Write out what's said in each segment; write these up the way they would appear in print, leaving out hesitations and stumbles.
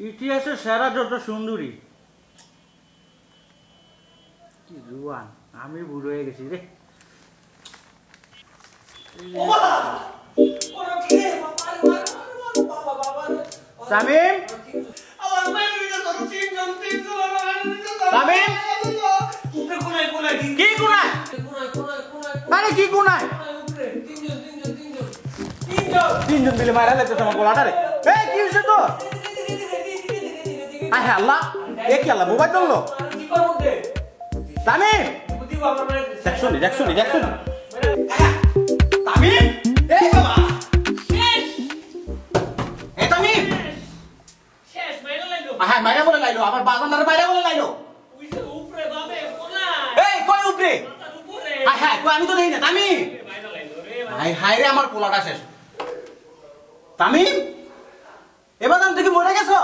ইতিহাসের সেরা যত সুন্দরী কি জুয়ান, আমি বুড়ো হয়ে গেছি রে। তামিম তামিম কি কোনায়? আরে কি কোনায়? তিনজন মিলে মারা লাগছে তোমার গোলাটা রে। এই কি হইছে তো? আয় আল্লাহ, এ কি আল্লাহ মোবাইল ধরলো? তামিম দেখছনি তামিম, এই বাবা শেষ। এ তামিম শেষ মাইরা লাইলো। হ্যাঁ মাইরা বলে লাইলো, আবার বাজানার মাইরা বলে লাইলো। ওইটা উপরে বাবে কোনায়। এই কই উপরে? উপরে। হ্যাঁ কই আমি তো দেই না তামিম। মাইরা লাইলো রে। হাই হাই রে আমার পোলাটা শেষ। তামিম এবার তুই কি মরে গেছস?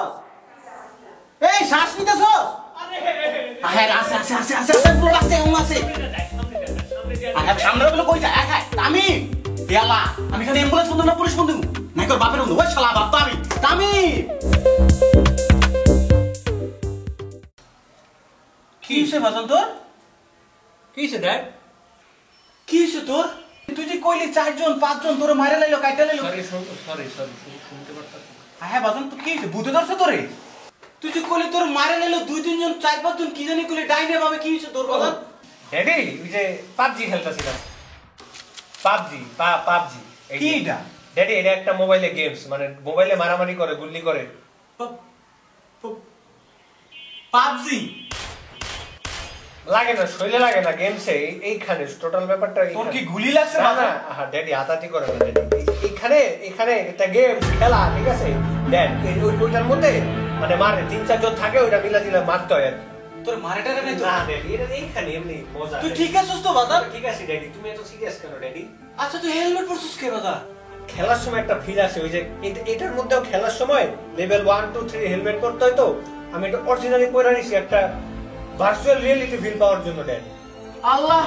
এই শ্বাস নিতেছস? আরে হ্যাঁ আছে পোলা আছে ও আছে। আরে সামনে বলে কই যায়? হ্যাঁ তামিম দেলা আমি খালি অ্যাম্বুলেন্স বন্ধ না পুলিশ বন্ধ নাই কর বাপের বন্ধ। ওই শালা বাপ তামিম তামিম কি হইছে বাজান তোর? কি হইছে ড্যাড? কি হইছে তোর? তুই যে কইলি 4 জন 5 জন তোরে মারে লাইলো কাইটা লাইলো। সরি শুনতে পারতাম। হ্যাঁ বাজান তো কি হইছে? ভূতে ধরছে তোরে? তুই যে কইলি তোর মারে লাইলো 2-3 জন 4-5 জন কি জানি কইলি ডাইনে ভাবে কি হইছে তোর বাজান? ড্যাডি ওই যে পাবজি খেলতাছিলাম। পাবজি কি এটা? ড্যাডি এটা একটা মোবাইলে গেমস, মানে মোবাইলে মারামারি করে গুলি করে। পাবজি লাগে না, শৈলে লাগে না গেমসে। এইখানে টোটাল ব্যাপারটা তোর কি গুলি লাগছে না বাবা? হ্যাঁ ড্যাডি আতাতি করে না ড্যাডি। এখানে একটা গেমস খেলা, ঠিক আছে ড্যাড? ওইটার মধ্যে মানে মারে 3-4 জন থাকে, ওইটা মিলা দিলে মারতে হয় আর কি। তোর মারেটা রে তো না ড্যাডি এটা এইখানে এমনি মজা। তুই ঠিক আছিস তো বাবা? ঠিক আছে ড্যাডি, তুমি এত সিরিয়াস কেন ড্যাডি? আচ্ছা তুই হেলমেট পরছিস কে বাবা? খেলার সময় একটা ফিল আসে, ওই যে এটার মধ্যেও খেলার সময় লেভেল 1 2 3 হেলমেট করতে হয়, তো আমি এটা অরিজিনালি পরে নিছি একটা ভার্চুয়াল রিয়েলিটি ফিল পাওয়ার জন্য ড্যাডি। আল্লাহ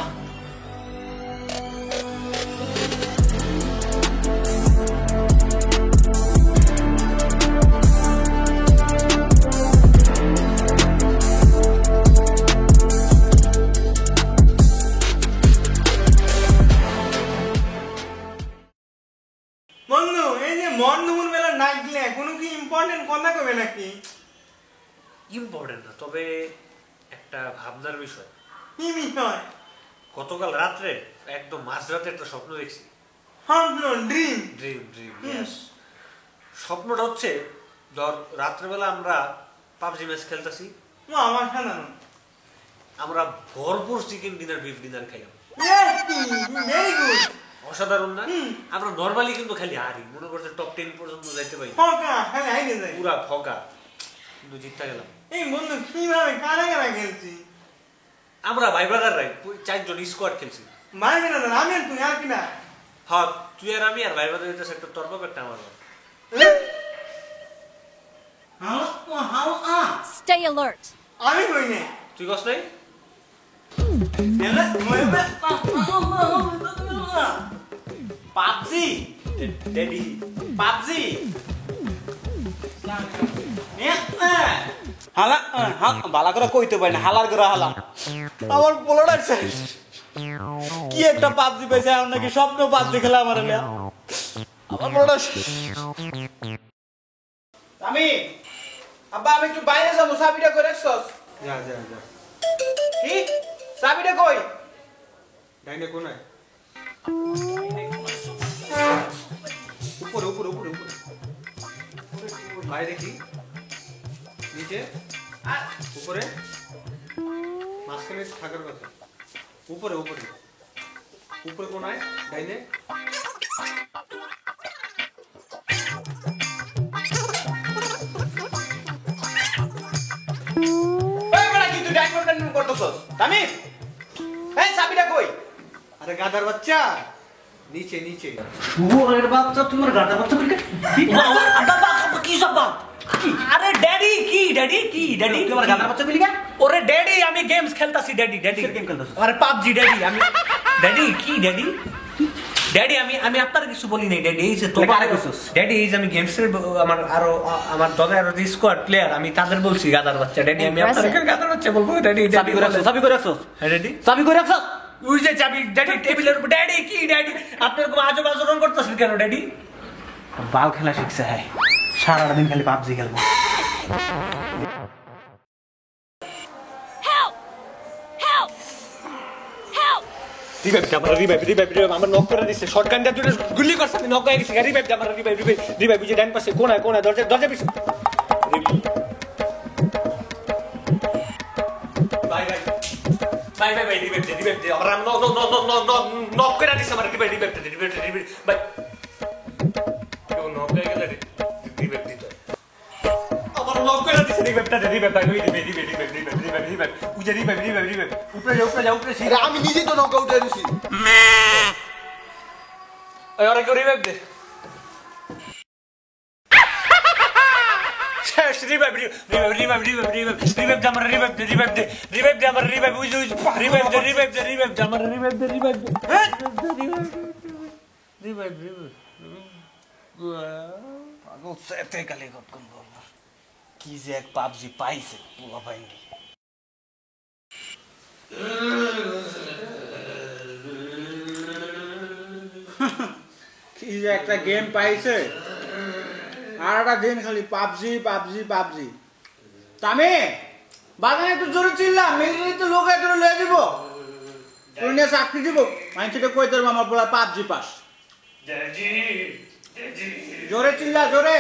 বন্ধু এই যে মনমুন মেলা নাচ দিলে কোনো কি ইম্পর্টেন্ট কথা কবে নাকি? ইম্পর্টেন্ট না, তবে একটা ভাবনার বিষয়। কি বিষয়? গতকাল রাত্রে একদম মাঝরাতে একটা স্বপ্ন দেখছি। Dream yes. স্বপ্নটা হচ্ছে ধর রাত্রেবেলা আমরা পাবজি ম্যাচ খেলতেছি, আমার সাধারণ আমরা ভরপুর চিকেন ডিনার বিফ ডিনার খাইলাম। ভেরি গুড, অসাধারণ না? আমরা নরমালি কিন্তু খালি হারি, মনে করছে টপ 10 পর্যন্ত যাইতে পারি, ফকা খালি আইনে যায় পুরা ফকা, কিন্তু জিততে গেলাম। এই বন্ধু কিভাবে কারা কারা খেলছি? আমরা ভাই ব্রাদাররাই 4 জন স্কোয়াড খেলছি। ভাই বিনোদন আমি আর তুই আর কি না? হ্যাঁ তুই আর আমি আর ভাই ব্রাদার এটা একটা তর্ক করতে আমার। Stay alert. আমি কই নে তুই কস নাই? পাবজি ড্যাডি পাবজি হালা বালা করে কইতে পারি না, হালার করে হালা আমার পোলাটা শেষ। কি একটা পাবজি পেয়েছে, এখন নাকি স্বপ্ন পাবজি খেলা আমার আমার পোলাটা শেষ। আমি আব্বা আমি একটু বাইরে যাবো, চাবিটা করে রাখছস? যা কি চাবিটা কই? ডাইনে কোনায় উপরে বাইরে কি নিচে উপরে মাঝখানে থাকার কথা। উপরে কোনায় ডাইনে। চাবিটা কই? আরে গাধার বাচ্চা, নিচে শুয়োরের বাচ্চা, তোমার গাধা বাচ্চা কি সব? আরে ড্যাডি কি ড্যাডি তোমার গাধার বাচ্চা বলি কেন? ওরে ড্যাডি আমি গেমস খেলতাছি ড্যাডি গেম খেলতাছ? আরে পাবজি ড্যাডি আমি ড্যাডি কি ড্যাডি ড্যাডি আমি আপনার কিছু বলি নাই ড্যাডি, এই যে তো কারে কইছস? ড্যাডি এই যে আমি গেমসের আমার দলের আরো যে স্কোয়াড প্লেয়ার আমি তাদের বলছি গাদার বাচ্চা ড্যাডি, আমি আপনাকে গাদার বাচ্চা বলবো ড্যাডি। চাবি করে রাখছস, চাবি করে রাখছস, হ্যাঁ ড্যাডি, চাবি করে রাখছস। ওই যে চাবি ড্যাডি টেবিলের উপর। ড্যাডি কি ড্যাডি আপনি এরকম আজব আচরণ করতেছেন কেন ড্যাডি? বাল খেলা শিখছে, হ্যাঁ সারাটা দিন খালি পাবজি খেলবো। রিভাইভ আমার নক করে দিচ্ছে, শটগান দিয়ে দুটো গুলি করছে, আমি নক হয়ে গেছি। রিভাইভ আমার রিভাইভ বুঝে ডান পাশে কোনায় দরজা পিছু। ভাই রিভাইভ আমার নক করে দিচ্ছে আমার রিভাইভ ভাই কেউ নক হয়ে গেলে রিভাইভ দিতে আমার নক করে দিচ্ছে রিভাইভ ভাই রিভাইভ উজে রিভাইভ উপরে যা আমি নিজেই তো নক আউট হয়ে গেছি। ওরা কেউ রিভাইভ দে। শেষ রিভাইভ আমার রিভাইভ উজ রিভাইভ আমার রিভাইভ পাগল সেতে কালি কতক্ষণ বলল কি যে এক পাবজি পাইছে পোলা পাইনি। কি যে একটা গেম পাইছে, আর একটা দিন খালি পাবজি পাবজি পাবজি। তামে বাগানে একটু জোরে চিল্লা, মেয়ে তো লোক এত লয়ে দিব, তুই নিয়ে চাকরি দিব, মানুষটা কই তোর আমার বলা পাবজি পাস। জোরে চিল্লা জোরে।